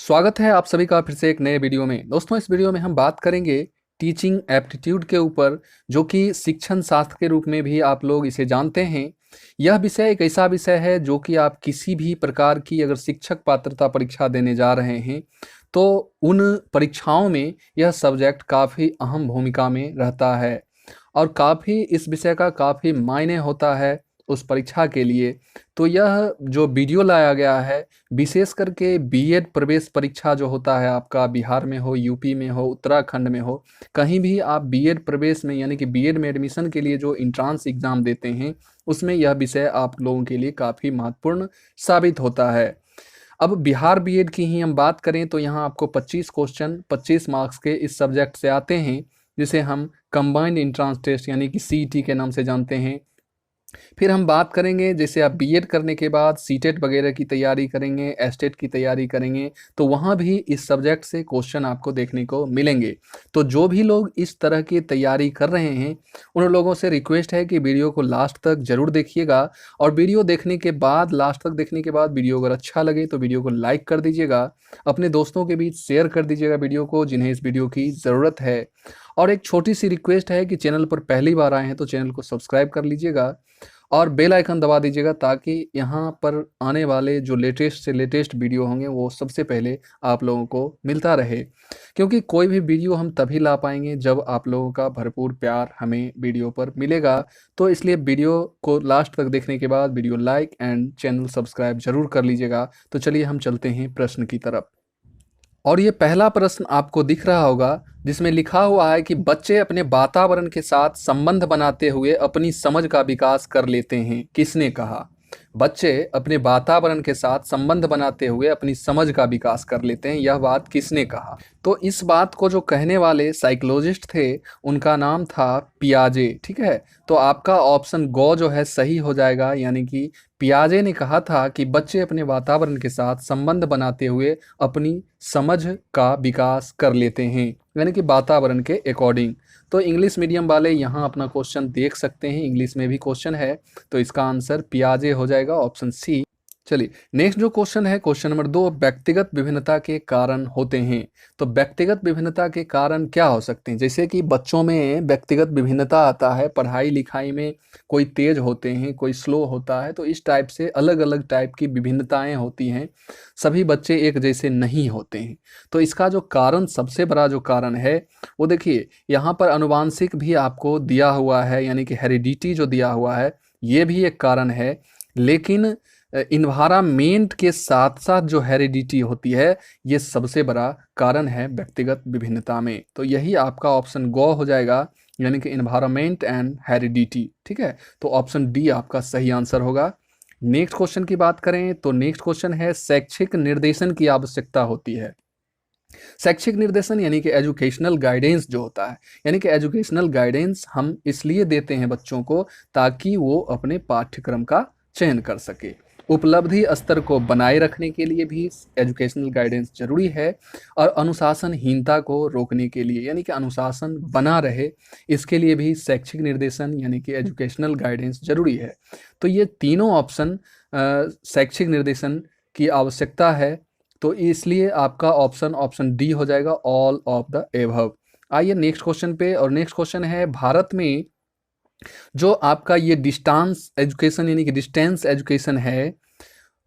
स्वागत है आप सभी का फिर से एक नए वीडियो में। दोस्तों, इस वीडियो में हम बात करेंगे टीचिंग एप्टीट्यूड के ऊपर, जो कि शिक्षण शास्त्र के रूप में भी आप लोग इसे जानते हैं। यह विषय एक ऐसा विषय है जो कि आप किसी भी प्रकार की अगर शिक्षक पात्रता परीक्षा देने जा रहे हैं तो उन परीक्षाओं में यह सब्जेक्ट काफ़ी अहम भूमिका में रहता है और काफ़ी इस विषय का काफ़ी मायने होता है उस परीक्षा के लिए। तो यह जो वीडियो लाया गया है, विशेष करके बीएड प्रवेश परीक्षा जो होता है आपका, बिहार में हो, यूपी में हो, उत्तराखंड में हो, कहीं भी आप बीएड प्रवेश में यानी कि बीएड में एडमिशन के लिए जो एंट्रेंस एग्ज़ाम देते हैं, उसमें यह विषय आप लोगों के लिए काफ़ी महत्वपूर्ण साबित होता है। अब बिहार बीएड की ही हम बात करें तो यहाँ आपको 25 क्वेश्चन 25 मार्क्स के इस सब्जेक्ट से आते हैं, जिसे हम कंबाइंड एंट्रेंस टेस्ट यानी कि सीईटी के नाम से जानते हैं। फिर हम बात करेंगे जैसे आप बीएड करने के बाद सीटेट वगैरह की तैयारी करेंगे, एस्टेट की तैयारी करेंगे, तो वहाँ भी इस सब्जेक्ट से क्वेश्चन आपको देखने को मिलेंगे। तो जो भी लोग इस तरह की तैयारी कर रहे हैं, उन लोगों से रिक्वेस्ट है कि वीडियो को लास्ट तक ज़रूर देखिएगा और वीडियो देखने के बाद, लास्ट तक देखने के बाद वीडियो अगर अच्छा लगे तो वीडियो को लाइक कर दीजिएगा, अपने दोस्तों के बीच शेयर कर दीजिएगा वीडियो को जिन्हें इस वीडियो की ज़रूरत है। और एक छोटी सी रिक्वेस्ट है कि चैनल पर पहली बार आए हैं तो चैनल को सब्सक्राइब कर लीजिएगा और बेल आइकन दबा दीजिएगा, ताकि यहाँ पर आने वाले जो लेटेस्ट से लेटेस्ट वीडियो होंगे वो सबसे पहले आप लोगों को मिलता रहे। क्योंकि कोई भी वीडियो हम तभी ला पाएंगे जब आप लोगों का भरपूर प्यार हमें वीडियो पर मिलेगा। तो इसलिए वीडियो को लास्ट तक देखने के बाद video like and channel subscribe जरूर कर लीजिएगा। तो चलिए हम चलते हैं प्रश्न की तरफ। और ये पहला प्रश्न आपको दिख रहा होगा जिसमें लिखा हुआ है कि बच्चे अपने वातावरण के साथ संबंध बनाते हुए अपनी समझ का विकास कर लेते हैं। किसने कहा? बच्चे अपने वातावरण के साथ संबंध बनाते हुए अपनी समझ का विकास कर लेते हैं, यह बात किसने कहा? तो इस बात को जो कहने वाले साइकोलॉजिस्ट थे उनका नाम था पियाजे। ठीक है, तो आपका ऑप्शन गो जो है सही हो जाएगा, यानी कि पियाजे ने कहा था कि बच्चे अपने वातावरण के साथ संबंध बनाते हुए अपनी समझ का विकास कर लेते हैं, यानी कि वातावरण के अकॉर्डिंग। तो इंग्लिश मीडियम वाले यहाँ अपना क्वेश्चन देख सकते हैं, इंग्लिश में भी क्वेश्चन है, तो इसका आंसर पियाजे हो जाएगा, ऑप्शन सी। चलिए नेक्स्ट जो क्वेश्चन है, क्वेश्चन नंबर 2, व्यक्तिगत विभिन्नता के कारण होते हैं। तो व्यक्तिगत विभिन्नता के कारण क्या हो सकते हैं? जैसे कि बच्चों में व्यक्तिगत विभिन्नता आता है, पढ़ाई लिखाई में कोई तेज होते हैं, कोई स्लो होता है, तो इस टाइप से अलग अलग टाइप की विभिन्नताएं होती हैं। सभी बच्चे एक जैसे नहीं होते हैं। तो इसका जो कारण, सबसे बड़ा जो कारण है वो देखिए, यहाँ पर अनुवांशिक भी आपको दिया हुआ है, यानी कि हेरिडिटी जो दिया हुआ है ये भी एक कारण है। लेकिन इन्वायरमेंट के साथ साथ जो हेरिडिटी होती है ये सबसे बड़ा कारण है व्यक्तिगत विभिन्नता में। तो यही आपका ऑप्शन गो हो जाएगा, यानी कि इन्वायरमेंट एंड हेरिडिटी। ठीक है, तो ऑप्शन डी आपका सही आंसर होगा। नेक्स्ट क्वेश्चन की बात करें तो नेक्स्ट क्वेश्चन है, शैक्षिक निर्देशन की आवश्यकता होती है। शैक्षिक निर्देशन यानी कि एजुकेशनल गाइडेंस जो होता है, यानी कि एजुकेशनल गाइडेंस हम इसलिए देते हैं बच्चों को ताकि वो अपने पाठ्यक्रम का चयन कर सके। उपलब्धि स्तर को बनाए रखने के लिए भी एजुकेशनल गाइडेंस जरूरी है और अनुशासनहीनता को रोकने के लिए, यानी कि अनुशासन बना रहे, इसके लिए भी शैक्षिक निर्देशन यानी कि एजुकेशनल गाइडेंस जरूरी है। तो ये तीनों ऑप्शन शैक्षिक निर्देशन की आवश्यकता है, तो इसलिए आपका ऑप्शन डी हो जाएगा, ऑल ऑफ द एबव। आइए नेक्स्ट क्वेश्चन पे, और नेक्स्ट क्वेश्चन है, भारत में जो आपका ये डिस्टेंस एजुकेशन यानी कि डिस्टेंस एजुकेशन है,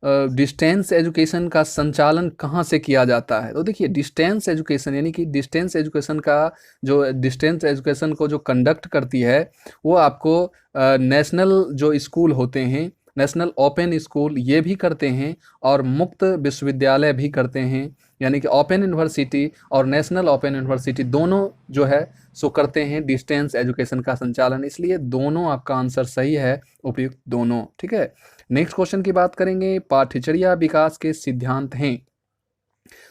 डिस्टेंस एजुकेशन का संचालन कहाँ से किया जाता है? तो देखिए, डिस्टेंस एजुकेशन यानी कि डिस्टेंस एजुकेशन का जो डिस्टेंस एजुकेशन को जो कंडक्ट करती है वो आपको नेशनल जो स्कूल होते हैं, नेशनल ओपन स्कूल ये भी करते हैं और मुक्त विश्वविद्यालय भी करते हैं, यानी कि ओपन यूनिवर्सिटी और नेशनल ओपन यूनिवर्सिटी दोनों जो है सो करते हैं डिस्टेंस एजुकेशन का संचालन। इसलिए दोनों आपका आंसर सही है, उपयुक्त दोनों। ठीक है, नेक्स्ट क्वेश्चन की बात करेंगे, पाठ्यचर्या विकास के सिद्धांत हैं।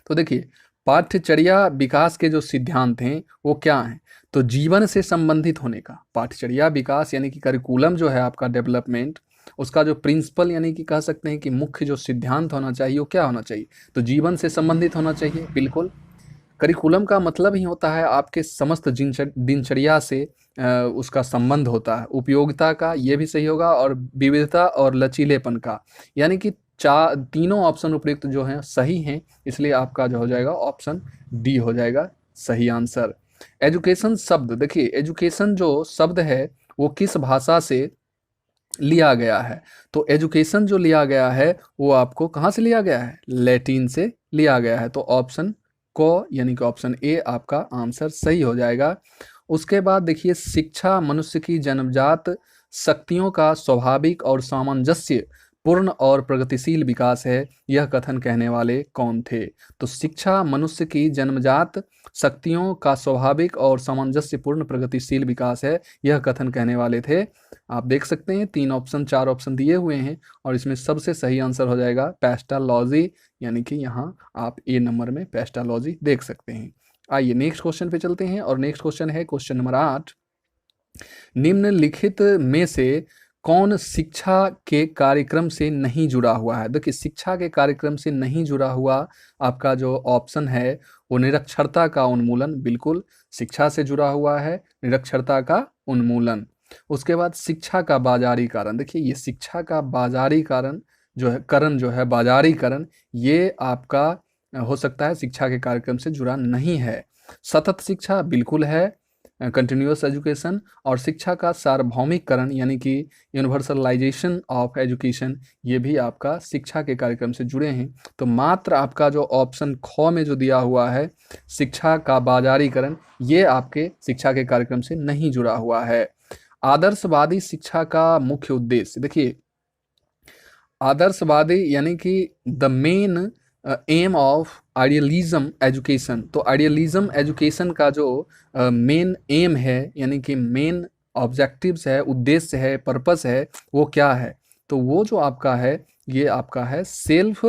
तो देखिए, पाठ्यचर्या विकास के जो सिद्धांत हैं वो क्या हैं? तो जीवन से संबंधित होने का पाठ्यचर्या विकास यानी कि करिकुलम जो है आपका डेवलपमेंट, उसका जो प्रिंसिपल यानी कि कह सकते हैं कि मुख्य जो सिद्धांत होना चाहिए वो क्या होना चाहिए? तो जीवन से संबंधित होना चाहिए, बिल्कुल। करिकुलम का मतलब ही होता है आपके समस्त दिनचर्या से उसका संबंध होता है। उपयोगिता का ये भी सही होगा, और विविधता और लचीलेपन का, यानी कि तीनों ऑप्शन उपयुक्त जो हैं सही हैं, इसलिए आपका जो हो जाएगा ऑप्शन डी हो जाएगा सही आंसर। एजुकेशन शब्द, देखिए एजुकेशन जो शब्द है वो किस भाषा से लिया गया है? तो एजुकेशन जो लिया गया है वो आपको कहाँ से लिया गया है? लैटिन से लिया गया है। तो ऑप्शन को यानी कि ऑप्शन ए आपका आंसर सही हो जाएगा। उसके बाद देखिए, शिक्षा मनुष्य की जन्मजात शक्तियों का स्वाभाविक और सामंजस्य पूर्ण और प्रगतिशील विकास है, यह कथन कहने वाले कौन थे? तो शिक्षा मनुष्य की जन्मजात शक्तियों का स्वाभाविक और सामंजस्यपूर्ण प्रगतिशील विकास है, यह कथन कहने वाले थे। आप देख सकते हैं 3 ऑप्शन 4 ऑप्शन दिए हुए हैं और इसमें सबसे सही आंसर हो जाएगा पेस्टालॉजी, यानी कि यहाँ आप ए नंबर में पेस्टालॉजी देख सकते हैं। आइए नेक्स्ट क्वेश्चन पे चलते हैं और नेक्स्ट क्वेश्चन है क्वेश्चन नंबर 8। निम्नलिखित में से कौन शिक्षा के कार्यक्रम से नहीं जुड़ा हुआ है? देखिए शिक्षा के कार्यक्रम से नहीं जुड़ा हुआ आपका जो ऑप्शन है वो निरक्षरता का उन्मूलन, बिल्कुल शिक्षा से जुड़ा हुआ है निरक्षरता का उन्मूलन। उसके बाद शिक्षा का बाजारीकरण, देखिए ये शिक्षा का बाजारीकरण जो है बाजारीकरण, ये आपका हो सकता है शिक्षा के कार्यक्रम से जुड़ा नहीं है। सतत शिक्षा बिल्कुल है, कंटिन्यूअस एजुकेशन। और शिक्षा का सार्वभौमिकरण यानी कि यूनिवर्सलाइजेशन ऑफ एजुकेशन, ये भी आपका शिक्षा के कार्यक्रम से जुड़े हैं। तो मात्र आपका जो ऑप्शन ख में जो दिया हुआ है शिक्षा का बाजारीकरण, ये आपके शिक्षा के कार्यक्रम से नहीं जुड़ा हुआ है। आदर्शवादी शिक्षा का मुख्य उद्देश्य, देखिए आदर्शवादी यानी कि the main M of idealism education, तो आइडियलिज्म एजुकेशन का जो मेन एम है यानी कि मेन ऑब्जेक्टिव्स है, उद्देश्य है, पर्पस है, वो क्या है? तो वो जो आपका है ये आपका है सेल्फ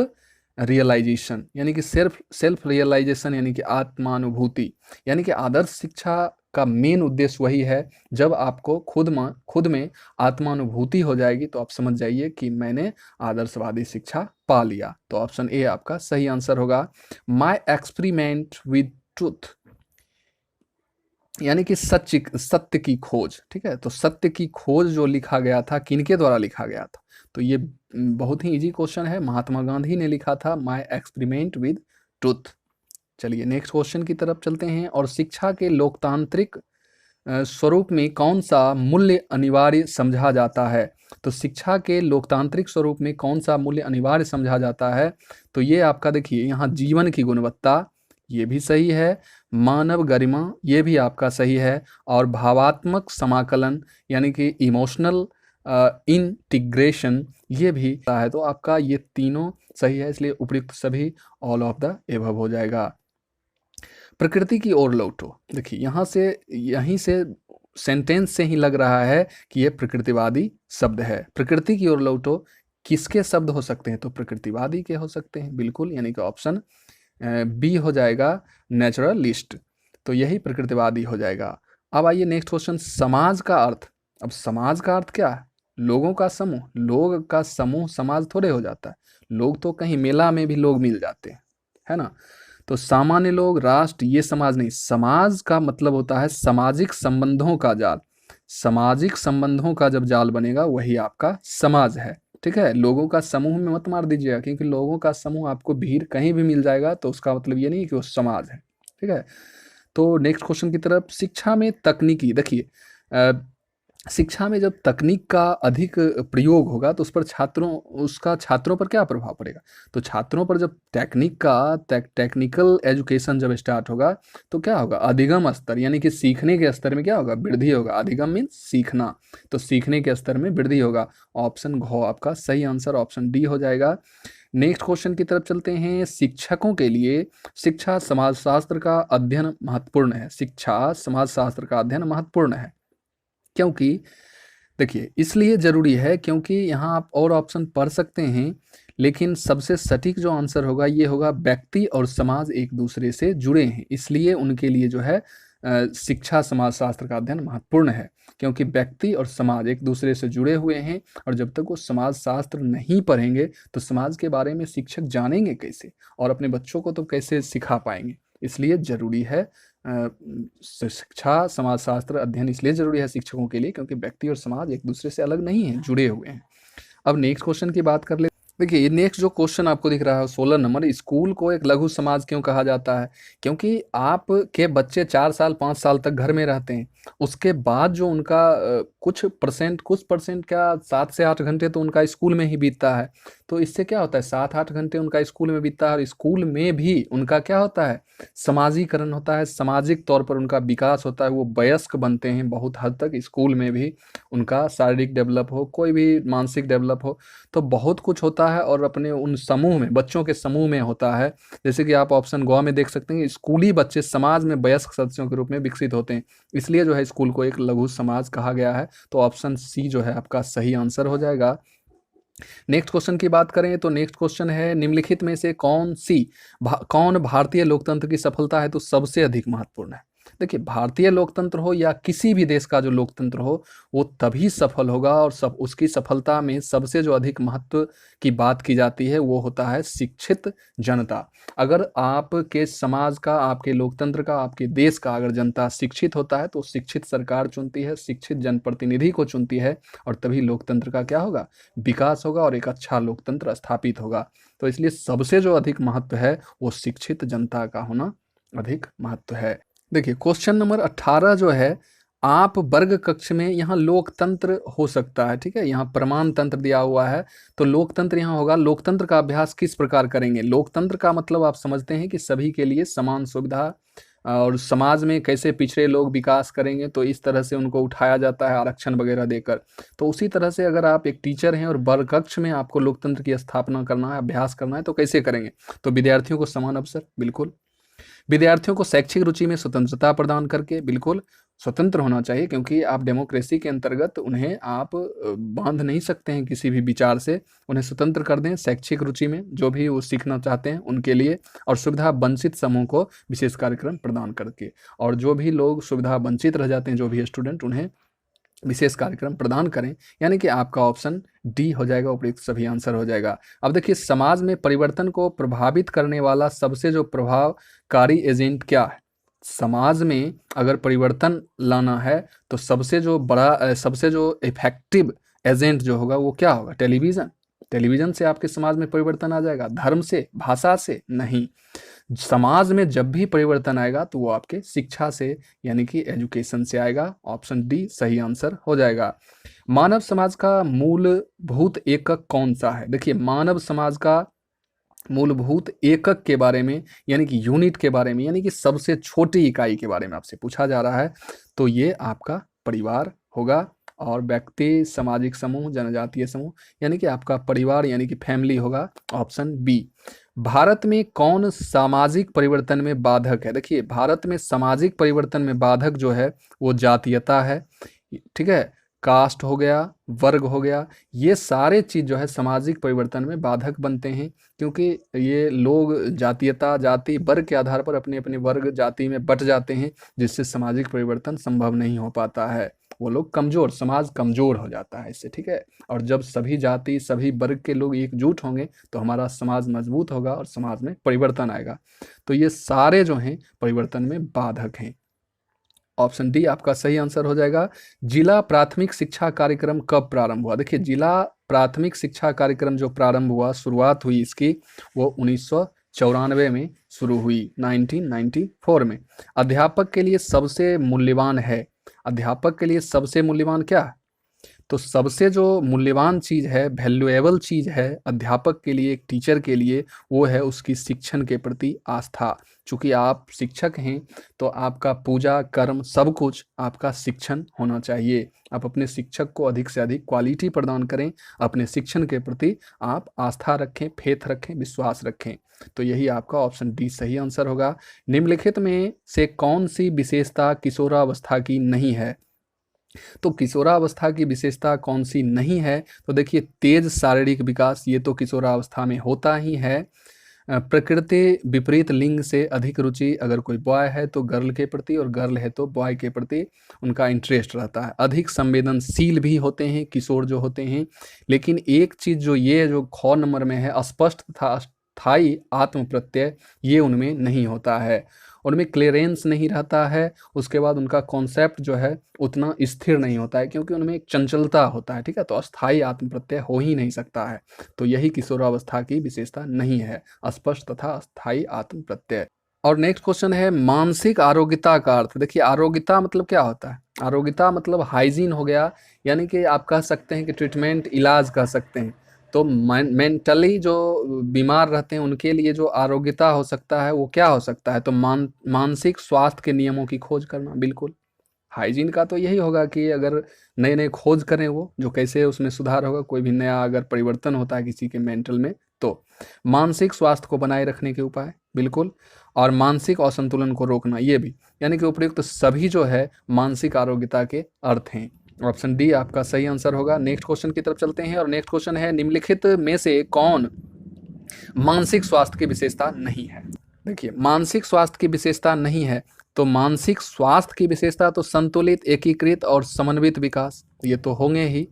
रियलाइजेशन, यानी कि सेल्फ रियलाइजेशन यानी कि आत्मानुभूति। यानी कि आदर्श शिक्षा का मेन उद्देश्य वही है, जब आपको खुद में आत्मानुभूति हो जाएगी तो आप समझ जाइए कि मैंने आदर्शवादी शिक्षा पा लिया। तो ऑप्शन ए आपका सही आंसर होगा। माई एक्सपेरिमेंट विद ट्रूथ, यानी कि सत्य की खोज, ठीक है। तो सत्य की खोज जो लिखा गया था किनके द्वारा लिखा गया था? तो ये बहुत ही इजी क्वेश्चन है, महात्मा गांधी ने लिखा था माई एक्सपेरिमेंट विद ट्रूथ। चलिए नेक्स्ट क्वेश्चन की तरफ चलते हैं। और शिक्षा के लोकतांत्रिक स्वरूप में कौन सा मूल्य अनिवार्य समझा जाता है? तो शिक्षा के लोकतांत्रिक स्वरूप में कौन सा मूल्य अनिवार्य समझा जाता है? तो ये आपका देखिए यहाँ जीवन की गुणवत्ता, ये भी सही है। मानव गरिमा, ये भी आपका सही है। और भावात्मक समाकलन यानी कि इमोशनल इंटीग्रेशन, ये भी है। तो आपका ये तीनों सही है, इसलिए उपयुक्त सभी ऑल ऑफ द एबव हो जाएगा। प्रकृति की ओर लौटो, देखिए यहाँ से यहीं से सेंटेंस से ही लग रहा है कि ये प्रकृतिवादी शब्द है। प्रकृति की ओर लौटो किसके शब्द हो सकते हैं? तो प्रकृतिवादी के हो सकते हैं, बिल्कुल, यानी कि ऑप्शन बी हो जाएगा नेचुरलिस्ट। तो यही प्रकृतिवादी हो जाएगा। अब आइए नेक्स्ट क्वेश्चन, समाज का अर्थ। अब समाज का अर्थ क्या है? लोगों का समूह। लोग का समूह समाज थोड़े हो जाता है, लोग तो कहीं मेला में भी लोग मिल जाते हैं, है ना। तो सामान्य लोग, राष्ट्र, ये समाज नहीं। समाज का मतलब होता है सामाजिक संबंधों का जाल। सामाजिक संबंधों का जब जाल बनेगा वही आपका समाज है, ठीक है। लोगों का समूह में मत मार दीजिएगा, क्योंकि लोगों का समूह आपको भीड़ कहीं भी मिल जाएगा तो उसका मतलब ये नहीं कि वो समाज है, ठीक है। तो नेक्स्ट क्वेश्चन की तरफ, शिक्षा में तकनीकी, देखिए शिक्षा में जब तकनीक का अधिक प्रयोग होगा तो उसका छात्रों पर क्या प्रभाव पड़ेगा? तो छात्रों पर जब टेक्निकल एजुकेशन जब स्टार्ट होगा तो क्या होगा? अधिगम स्तर, यानी कि सीखने के स्तर में क्या होगा? वृद्धि होगा। अधिगम मीन्स सीखना, तो सीखने के स्तर में वृद्धि होगा। ऑप्शन घ आपका सही आंसर, ऑप्शन डी हो जाएगा। नेक्स्ट क्वेश्चन की तरफ चलते हैं। शिक्षकों के लिए शिक्षा समाजशास्त्र का अध्ययन महत्वपूर्ण है। शिक्षा समाजशास्त्र का अध्ययन महत्वपूर्ण है क्योंकि देखिए इसलिए ज़रूरी है क्योंकि यहाँ आप और ऑप्शन पढ़ सकते हैं, लेकिन सबसे सटीक जो आंसर होगा ये होगा व्यक्ति और समाज एक दूसरे से जुड़े हैं, इसलिए उनके लिए जो है शिक्षा समाजशास्त्र का अध्ययन महत्वपूर्ण है, क्योंकि व्यक्ति और समाज एक दूसरे से जुड़े हुए हैं। और जब तक वो समाजशास्त्र नहीं पढ़ेंगे तो समाज के बारे में शिक्षक जानेंगे कैसे और अपने बच्चों को तो कैसे सिखा पाएंगे। इसलिए ज़रूरी है शिक्षा समाजशास्त्र अध्ययन इसलिए ज़रूरी है शिक्षकों के लिए क्योंकि व्यक्ति और समाज एक दूसरे से अलग नहीं है, जुड़े हुए हैं। अब नेक्स्ट क्वेश्चन की बात कर ले। देखिए, ये नेक्स्ट जो क्वेश्चन आपको दिख रहा है 16 नंबर, स्कूल को एक लघु समाज क्यों कहा जाता है? क्योंकि आपके बच्चे 4 साल 5 साल तक घर में रहते हैं। उसके बाद जो उनका कुछ परसेंट क्या 7 से 8 घंटे तो उनका स्कूल में ही बीतता है। तो इससे क्या होता है, 7-8 घंटे उनका स्कूल में बीतता है और स्कूल में भी उनका क्या होता है, समाजीकरण होता है, सामाजिक तौर पर उनका विकास होता है, वो वयस्क बनते हैं बहुत हद तक स्कूल में भी। उनका शारीरिक डेवलप हो, कोई भी मानसिक डेवलप हो, तो बहुत कुछ होता है और अपने उन समूह में, बच्चों के समूह में होता है। जैसे कि आप ऑप्शन ग में देख सकते हैं कि स्कूली बच्चे समाज में वयस्क सदस्यों के रूप में विकसित होते हैं, इसलिए जो है स्कूल को एक लघु समाज कहा गया है। तो ऑप्शन सी जो है आपका सही आंसर हो जाएगा। नेक्स्ट क्वेश्चन की बात करें तो नेक्स्ट क्वेश्चन है, निम्नलिखित में से कौन भारतीय लोकतंत्र की सफलता है तो सबसे अधिक महत्वपूर्ण है? देखिए, भारतीय लोकतंत्र हो या किसी भी देश का जो लोकतंत्र हो, वो तभी सफल होगा और सब उसकी सफलता में सबसे जो अधिक महत्व की बात की जाती है वो होता है शिक्षित जनता। अगर आपके समाज का, आपके लोकतंत्र का, आपके देश का अगर जनता शिक्षित होता है तो शिक्षित सरकार चुनती है, शिक्षित जनप्रतिनिधि को चुनती है और तभी लोकतंत्र का क्या होगा, विकास होगा और एक अच्छा लोकतंत्र स्थापित होगा। तो इसलिए सबसे जो अधिक महत्व है वो शिक्षित जनता का होना अधिक महत्व है। देखिए, क्वेश्चन नंबर 18 जो है, आप वर्ग कक्ष में यहाँ लोकतंत्र हो सकता है, ठीक है, यहाँ प्रमाण तंत्र दिया हुआ है, तो लोकतंत्र यहाँ होगा। लोकतंत्र का अभ्यास किस प्रकार करेंगे? लोकतंत्र का मतलब आप समझते हैं कि सभी के लिए समान सुविधा और समाज में कैसे पिछड़े लोग विकास करेंगे, तो इस तरह से उनको उठाया जाता है आरक्षण वगैरह देकर। तो उसी तरह से अगर आप एक टीचर हैं और वर्ग कक्ष में आपको लोकतंत्र की स्थापना करना है, अभ्यास करना है, तो कैसे करेंगे? तो विद्यार्थियों को समान अवसर, बिल्कुल। विद्यार्थियों को शैक्षिक रुचि में स्वतंत्रता प्रदान करके, बिल्कुल स्वतंत्र होना चाहिए, क्योंकि आप डेमोक्रेसी के अंतर्गत उन्हें आप बांध नहीं सकते हैं किसी भी विचार से। उन्हें स्वतंत्र कर दें शैक्षिक रुचि में, जो भी वो सीखना चाहते हैं उनके लिए, और सुविधा वंचित समूह को विशेष कार्यक्रम प्रदान करके, और जो भी लोग सुविधा वंचित रह जाते हैं, जो भी स्टूडेंट, उन्हें विशेष कार्यक्रम प्रदान करें। यानी कि आपका ऑप्शन डी हो जाएगा, उपयुक्त सभी आंसर हो जाएगा। अब देखिए, समाज में परिवर्तन को प्रभावित करने वाला सबसे जो प्रभावकारी एजेंट क्या है? समाज में अगर परिवर्तन लाना है तो सबसे जो बड़ा, सबसे जो इफेक्टिव एजेंट जो होगा वो क्या होगा? टेलीविज़न। टेलीविज़न से आपके समाज में परिवर्तन आ जाएगा। धर्म से, भाषा से नहीं। समाज में जब भी परिवर्तन आएगा तो वो आपके शिक्षा से, यानी कि एजुकेशन से आएगा। ऑप्शन डी सही आंसर हो जाएगा। मानव समाज का मूलभूत एकक कौन सा है? देखिए, मानव समाज का मूलभूत एकक के बारे में, यानी कि यूनिट के बारे में, यानी कि सबसे छोटी इकाई के बारे में आपसे पूछा जा रहा है, तो ये आपका परिवार होगा। और व्यक्ति, सामाजिक समूह, जनजातीय समूह, यानी कि आपका परिवार, यानी कि फैमिली होगा। Option B. भारत में कौन सामाजिक परिवर्तन में बाधक है? देखिए, भारत में सामाजिक परिवर्तन में बाधक जो है वो जातीयता है, ठीक है, कास्ट हो गया, वर्ग हो गया, ये सारे चीज़ जो है सामाजिक परिवर्तन में बाधक बनते हैं, क्योंकि ये लोग जातीयता, जाति, वर्ग के आधार पर अपने अपने वर्ग, जाति में बट जाते हैं, जिससे सामाजिक परिवर्तन संभव नहीं हो पाता है। वो लोग कमज़ोर, समाज कमज़ोर हो जाता है इससे, ठीक है। और जब सभी जाति, सभी वर्ग के लोग एकजुट होंगे तो हमारा समाज मजबूत होगा और समाज में परिवर्तन आएगा। तो ये सारे जो हैं परिवर्तन में बाधक हैं। ऑप्शन डी आपका सही आंसर हो जाएगा। जिला प्राथमिक शिक्षा कार्यक्रम कब प्रारंभ हुआ? देखिए, जिला प्राथमिक शिक्षा कार्यक्रम जो प्रारंभ हुआ, शुरुआत हुई इसकी, वो 1994 में शुरू हुई, 1994 में। अध्यापक के लिए सबसे मूल्यवान है, अध्यापक के लिए सबसे मूल्यवान क्या है? तो सबसे जो मूल्यवान चीज़ है, वैल्यूएबल चीज़ है अध्यापक के लिए, एक टीचर के लिए, वो है उसकी शिक्षण के प्रति आस्था। चूँकि आप शिक्षक हैं तो आपका पूजा कर्म सब कुछ आपका शिक्षण होना चाहिए। आप अपने शिक्षक को अधिक से अधिक क्वालिटी प्रदान करें, अपने शिक्षण के प्रति आप आस्था रखें, फेथ रखें, विश्वास रखें। तो यही आपका ऑप्शन डी सही आंसर होगा। निम्नलिखित में से कौन सी विशेषता किशोरावस्था की नहीं है? तो किशोरावस्था की विशेषता कौन सी नहीं है? तो देखिए, तेज शारीरिक विकास, ये तो किशोरावस्था में होता ही है। प्रकृति विपरीत लिंग से अधिक रुचि, अगर कोई बॉय है तो गर्ल के प्रति और गर्ल है तो बॉय के प्रति उनका इंटरेस्ट रहता है। अधिक संवेदनशील भी होते हैं किशोर जो होते हैं। लेकिन एक चीज़ जो ये जो ख नंबर में है, स्पष्ट तथा अस्थाई आत्म प्रत्यय ये उनमें नहीं होता है, उनमें क्लियरेंस नहीं रहता है। उसके बाद उनका कॉन्सेप्ट जो है उतना स्थिर नहीं होता है, क्योंकि उनमें एक चंचलता होता है, ठीक है। तो अस्थाई आत्म प्रत्यय हो ही नहीं सकता है। तो यही किशोरावस्था की विशेषता नहीं है, स्पष्ट तथा अस्थाई आत्म प्रत्यय। और नेक्स्ट क्वेश्चन है मानसिक आरोग्यता का अर्थ। देखिए आरोग्यता मतलब क्या होता है? आरोग्यता मतलब हाइजीन हो गया, यानी कि आप कह सकते हैं कि ट्रीटमेंट, इलाज कह सकते हैं। तो मेंटली जो बीमार रहते हैं उनके लिए जो आरोग्यता हो सकता है वो क्या हो सकता है? तो मानसिक स्वास्थ्य के नियमों की खोज करना। बिल्कुल, हाइजीन का तो यही होगा कि अगर नए नए खोज करें वो, जो कैसे उसमें सुधार होगा, कोई भी नया अगर परिवर्तन होता है किसी के मेंटल में, तो मानसिक स्वास्थ्य को बनाए रखने के उपाय। बिल्कुल, और मानसिक असंतुलन को रोकना, ये भी, यानी कि उपयुक्त सभी जो है मानसिक आरोग्यता के अर्थ हैं। ऑप्शन डी आपका सही आंसर होगा। नेक्स्ट क्वेश्चन की तरफ चलते हैं, और नेक्स्ट क्वेश्चन है निम्नलिखित में से कौन मानसिक स्वास्थ्य की विशेषता नहीं है? देखिए मानसिक स्वास्थ्य की विशेषता नहीं है, तो मानसिक स्वास्थ्य की विशेषता तो संतुलित, एकीकृत और समन्वित विकास, ये तो होंगे ही।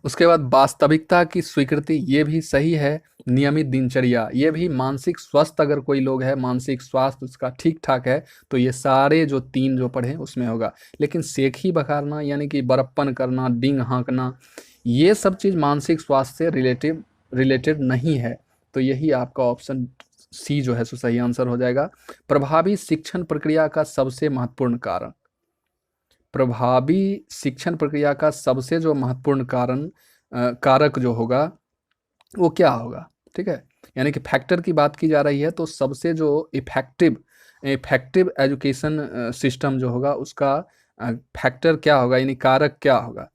उसके बाद वास्तविकता की स्वीकृति, ये भी सही है। नियमित दिनचर्या, ये भी। मानसिक स्वस्थ अगर कोई लोग है, मानसिक स्वास्थ्य उसका ठीक ठाक है, तो ये सारे जो तीन जो पढ़े उसमें होगा। लेकिन सेखी बखारना यानी कि बड़प्पन करना, डींग हाँकना, ये सब चीज़ मानसिक स्वास्थ्य से रिलेटेड नहीं है। तो यही आपका ऑप्शन सी जो है सो सही आंसर हो जाएगा। प्रभावी शिक्षण प्रक्रिया का सबसे महत्वपूर्ण कारण, प्रभावी शिक्षण प्रक्रिया का सबसे जो महत्वपूर्ण कारक जो होगा वो क्या होगा? ठीक है, यानी कि फैक्टर की बात की जा रही है, तो सबसे जो इफेक्टिव एजुकेशन सिस्टम जो होगा उसका फैक्टर क्या होगा, यानी कारक क्या होगा?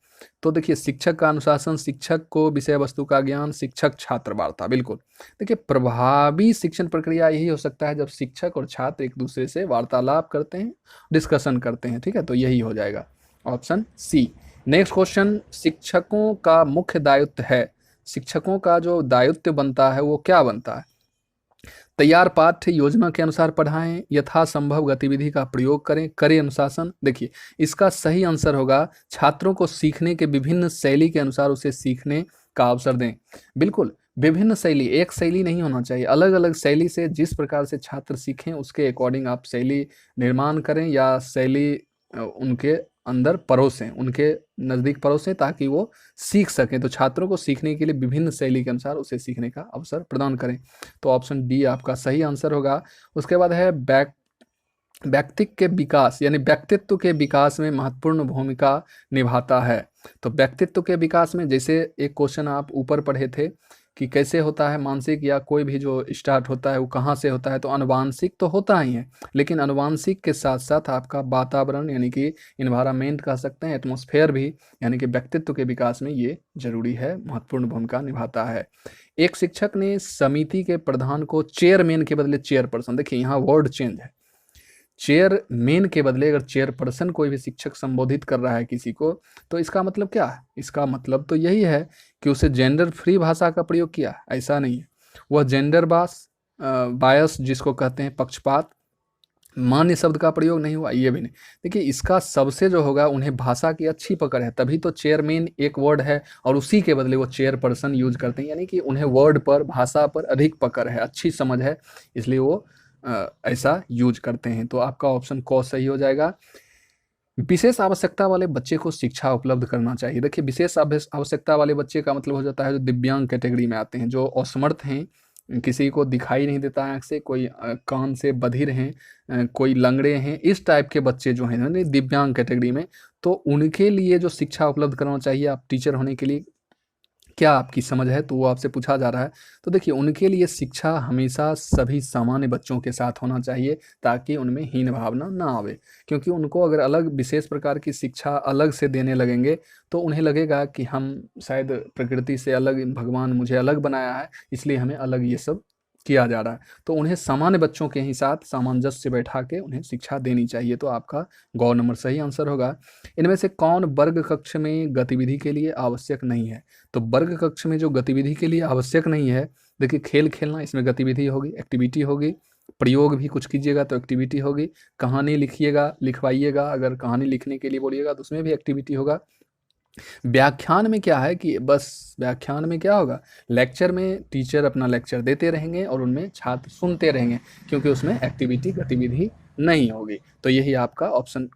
तो देखिए शिक्षक का अनुशासन, शिक्षक को विषय वस्तु का ज्ञान, शिक्षक छात्र वार्ता। बिल्कुल, देखिए प्रभावी शिक्षण प्रक्रिया यही हो सकता है जब शिक्षक और छात्र एक दूसरे से वार्तालाप करते हैं, डिस्कशन करते हैं, ठीक है। तो यही हो जाएगा ऑप्शन सी। नेक्स्ट क्वेश्चन, शिक्षकों का मुख्य दायित्व है, शिक्षकों का जो दायित्व बनता है वो क्या बनता है? तैयार पाठ्य योजना के अनुसार पढ़ाएं, यथासंभव गतिविधि का प्रयोग करें, करें अनुशासन। देखिए इसका सही आंसर होगा छात्रों को सीखने के विभिन्न शैली के अनुसार उसे सीखने का अवसर दें। बिल्कुल, विभिन्न शैली, एक शैली नहीं होना चाहिए, अलग अलग शैली से जिस प्रकार से छात्र सीखें उसके अकॉर्डिंग आप शैली निर्माण करें, या शैली उनके अंदर परोसें, उनके नज़दीक परोसें, ताकि वो सीख सकें। तो छात्रों को सीखने के लिए विभिन्न शैली के अनुसार उसे सीखने का अवसर प्रदान करें। तो ऑप्शन डी आपका सही आंसर होगा। उसके बाद है व्यक्तित्व के विकास, यानी व्यक्तित्व के विकास में महत्वपूर्ण भूमिका निभाता है। तो व्यक्तित्व के विकास में, जैसे एक क्वेश्चन आप ऊपर पढ़े थे कि कैसे होता है मानसिक, या कोई भी जो स्टार्ट होता है वो कहाँ से होता है, तो अनुवांशिक तो होता ही है, लेकिन अनुवांशिक के साथ साथ आपका वातावरण यानी कि इन्वायरमेंट कह सकते हैं, एटमॉस्फेयर भी, यानी कि व्यक्तित्व के विकास में ये जरूरी है, महत्वपूर्ण भूमिका निभाता है। एक शिक्षक ने समिति के प्रधान को चेयरमैन के बदले चेयरपर्सन, देखिए यहाँ वर्ड चेंज है, चेयरमैन के बदले अगर चेयरपर्सन कोई भी शिक्षक संबोधित कर रहा है किसी को, तो इसका मतलब क्या है? इसका मतलब तो यही है कि उसे जेंडर फ्री भाषा का प्रयोग किया, ऐसा नहीं है। वह जेंडर बायस जिसको कहते हैं पक्षपात, मान्य शब्द का प्रयोग नहीं हुआ, ये भी नहीं। देखिए इसका सबसे जो होगा, उन्हें भाषा की अच्छी पकड़ है, तभी तो चेयरमैन एक वर्ड है और उसी के बदले वो चेयरपर्सन यूज करते हैं, यानी कि उन्हें वर्ड पर, भाषा पर अधिक पकड़ है, अच्छी समझ है, इसलिए वो ऐसा यूज करते हैं। तो आपका ऑप्शन क सही हो जाएगा। विशेष आवश्यकता वाले बच्चे को शिक्षा उपलब्ध करना चाहिए। देखिए विशेष आवश्यकता वाले बच्चे का मतलब हो जाता है जो दिव्यांग कैटेगरी में आते हैं, जो असमर्थ हैं, किसी को दिखाई नहीं देता आँख से, कोई कान से बधिर हैं, कोई लंगड़े हैं, इस टाइप के बच्चे जो हैं ना दिव्यांग कैटेगरी में, तो उनके लिए जो शिक्षा उपलब्ध कराना चाहिए आप टीचर होने के लिए, क्या आपकी समझ है? तो वो आपसे पूछा जा रहा है। तो देखिए उनके लिए शिक्षा हमेशा सभी सामान्य बच्चों के साथ होना चाहिए, ताकि उनमें हीन भावना ना आवे, क्योंकि उनको अगर अलग विशेष प्रकार की शिक्षा अलग से देने लगेंगे तो उन्हें लगेगा कि हम शायद प्रकृति से अलग, भगवान मुझे अलग बनाया है, इसलिए हमें अलग ये सब किया जा रहा है। तो उन्हें सामान्य बच्चों के ही साथ सामंजस्य बैठा के उन्हें शिक्षा देनी चाहिए। तो आपका गौ नंबर सही आंसर होगा। इनमें से कौन वर्ग कक्ष में गतिविधि के लिए आवश्यक नहीं है? तो वर्ग कक्ष में जो गतिविधि के लिए आवश्यक नहीं है, देखिए खेल खेलना, इसमें गतिविधि होगी, एक्टिविटी होगी, प्रयोग भी कुछ कीजिएगा तो एक्टिविटी होगी, कहानी लिखिएगा, लिखवाइएगा, अगर कहानी लिखने के लिए बोलिएगा तो उसमें भी एक्टिविटी होगा, व्याख्यान में क्या है कि बस व्याख्यान में क्या होगा, लेक्चर में टीचर अपना लेक्चर देते रहेंगे और उनमें छात्र सुनते रहेंगे, क्योंकि उसमें एक्टिविटी गतिविधि नहीं होगी। तो यही आपका ऑप्शन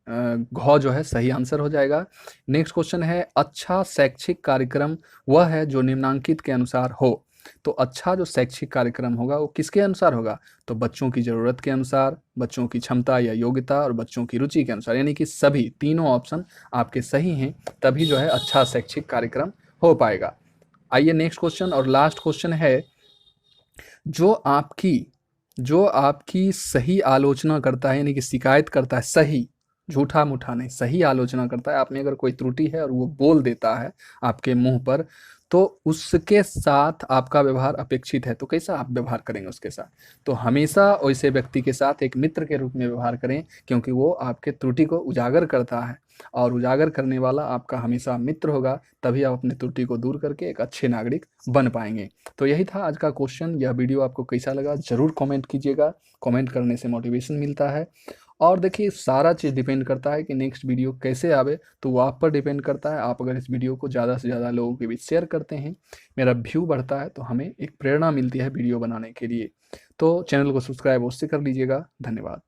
घ जो है सही आंसर हो जाएगा। नेक्स्ट क्वेश्चन है, अच्छा शैक्षिक कार्यक्रम वह है जो निम्नांकित के अनुसार हो। तो अच्छा जो शैक्षिक कार्यक्रम होगा वो किसके अनुसार होगा, तो बच्चों की ज़रूरत के अनुसार, बच्चों की क्षमता या योग्यता और बच्चों की रुचि के अनुसार, यानी कि सभी तीनों ऑप्शन आपके सही हैं, तभी जो है अच्छा शैक्षिक कार्यक्रम हो पाएगा। आइए नेक्स्ट क्वेश्चन और लास्ट क्वेश्चन है, जो आपकी सही आलोचना करता है, यानी कि शिकायत करता है, सही, झूठा मूठा नहीं, सही आलोचना करता है, आप में अगर कोई त्रुटि है और वो बोल देता है आपके मुंह पर, तो उसके साथ आपका व्यवहार अपेक्षित है। तो कैसा आप व्यवहार करेंगे उसके साथ, तो हमेशा वैसे व्यक्ति के साथ एक मित्र के रूप में व्यवहार करें, क्योंकि वो आपके त्रुटि को उजागर करता है, और उजागर करने वाला आपका हमेशा मित्र होगा, तभी आप अपनी त्रुटि को दूर करके एक अच्छे नागरिक बन पाएंगे। तो यही था आज का क्वेश्चन। यह वीडियो आपको कैसा लगा ज़रूर कमेंट कीजिएगा, कमेंट करने से मोटिवेशन मिलता है। और देखिए सारा चीज़ डिपेंड करता है कि नेक्स्ट वीडियो कैसे आवे, तो वो आप पर डिपेंड करता है। आप अगर इस वीडियो को ज़्यादा से ज़्यादा लोगों के बीच शेयर करते हैं, मेरा व्यू बढ़ता है, तो हमें एक प्रेरणा मिलती है वीडियो बनाने के लिए। तो चैनल को सब्सक्राइब अवश्य कर लीजिएगा। धन्यवाद।